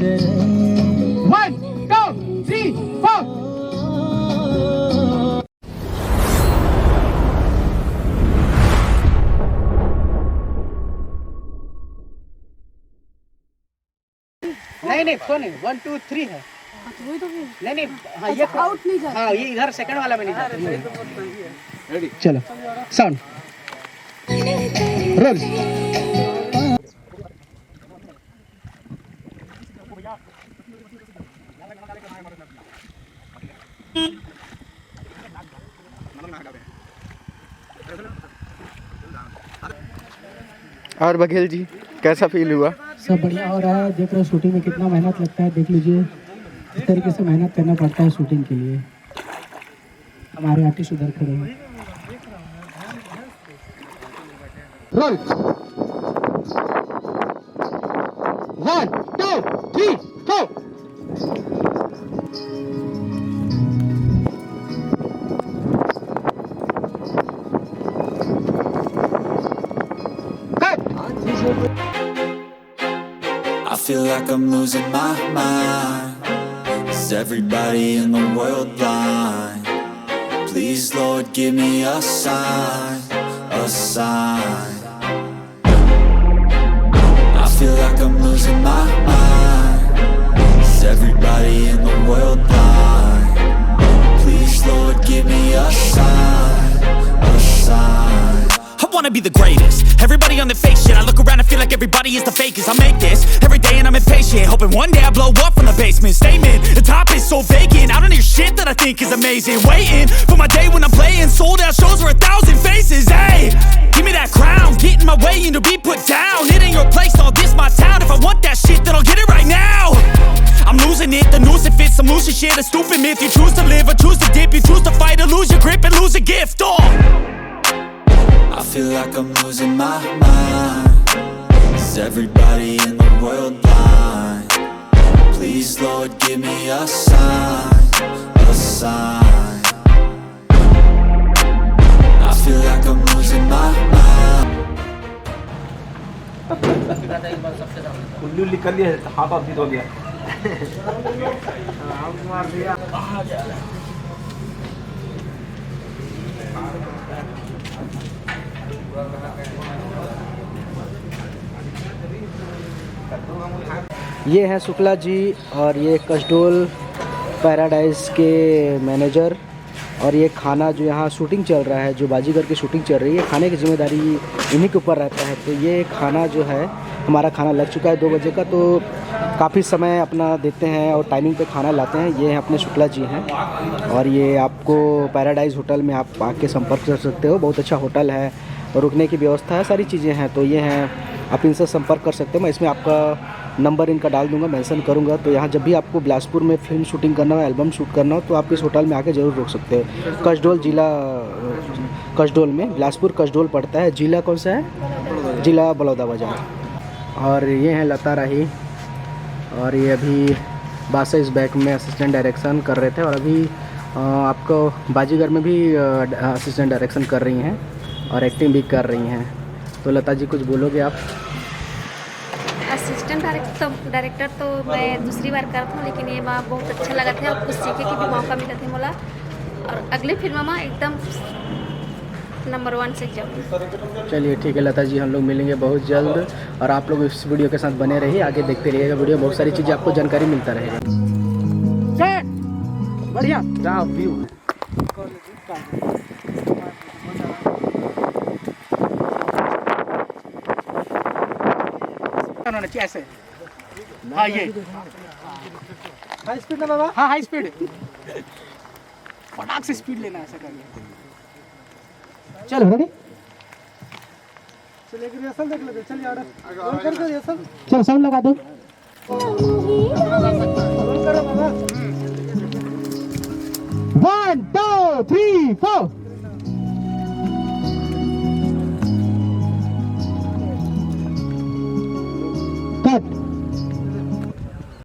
1 2 3 4 नहीं फोन है 1 2 3 है। नहीं हाँ ये आउट नहीं जाता। हाँ ये इधर सेकंड वाला में नहीं जाता। रेडी चलो साउंड रोल। और बघेल जी कैसा फील हुआ? सब बढ़िया हो रहा है। देख रहे हो शूटिंग में कितना मेहनत लगता है, देख लीजिए इस तरीके से मेहनत करना पड़ता है शूटिंग के लिए। हमारे आर्टिस्ट उधर खड़े हैं। Role 1 2 3 4 I feel like I'm losing my mind. Is everybody in the world blind? Please, Lord, give me a sign, a sign. I feel like I'm losing my mind. Is everybody in the world blind? Please, Lord, give me a sign, a sign. I wanna be the greatest. Everybody on their fake shit. I look around and feel like everybody is the fakest. I make this every day and I'm impatient, hoping one day I blow up from the basement. Statement, the top is so vacant. I don't hear shit that I think is amazing. Waiting for my day when I'm playing sold out shows for 1,000 faces. Hey, give me that crown, get in my way and to be put down. It ain't your place, all this my town. If I want that shit, then I'll get it right now. I'm losing it, the noose it fits. I'm losing shit, a stupid myth. You choose to live or choose to dip. You choose to fight or lose your grip and lose a gift. I feel like I'm losing my mind. Is everybody in the world blind? Please, Lord, give me a sign, a sign. I feel like I'm losing my mind. Kullu निकल लिया, हाथ of हो गया। ये हैं शुक्ला जी और ये Kasdol paradise के मैनेजर। और ये खाना जो यहाँ शूटिंग चल रहा है, जो बाजीगर की शूटिंग चल रही है, खाने की जिम्मेदारी इन्हीं के ऊपर रहता है। तो ये खाना जो है, हमारा खाना लग चुका है 2 बजे का, तो काफ़ी समय अपना देते हैं और टाइमिंग पे खाना लाते हैं। ये अपने शुक्ला जी हैं और ये आपको पैराडाइज होटल में आप आके संपर्क कर सकते हो। बहुत अच्छा होटल है और रुकने की व्यवस्था है, सारी चीज़ें हैं। तो ये हैं, आप इनसे संपर्क कर सकते हो। मैं इसमें आपका नंबर इनका डाल दूंगा, मेंशन करूंगा। तो यहाँ जब भी आपको बिलासपुर में फिल्म शूटिंग करना हो, एल्बम शूट करना हो, तो आप इस होटल में आके ज़रूर रुक सकते हो। कसडोल जिला, कसडोल में, बिलासपुर कसडोल पड़ता है। जिला कौन सा है? जिला बलौदाबाजार। और ये हैं लता राही और ये अभी बासा इस बैक में असिस्टेंट डायरेक्शन कर रहे थे और अभी आपको बाजीगर में भी असिस्टेंट डायरेक्शन कर रही हैं और एक्टिंग भी कर रही हैं। तो लता जी कुछ बोलोगे आप? असिस्टेंट डायरेक्टर तो मैं दूसरी बार करता हूँ, लेकिन ये वहाँ बहुत अच्छा लगा था और कुछ सीखे की भी मौका मिला था मोला। और अगले फिल्म में एकदम नंबर 1 से जाऊँ। चलिए ठीक है लता जी, हम लोग मिलेंगे बहुत जल्द और आप लोग इस वीडियो के साथ बने रहिए, आगे देखते रहिएगा वीडियो। बहुत सारी चीज़ें आपको जानकारी मिलता रहेगा। बढ़िया व्यू ऐसे। हाँ ये हाई स्पीड ना बाबा। हाँ हाई स्पीड, फटाक से स्पीड लेना, ऐसा करिए। चलो रेडी, चलिए रिहर्सल देख लेते। चलिए ऑर्डर कर दो रिहर्सल। चलो साउंड लगा दो। करो बाबा। 1 2 3 4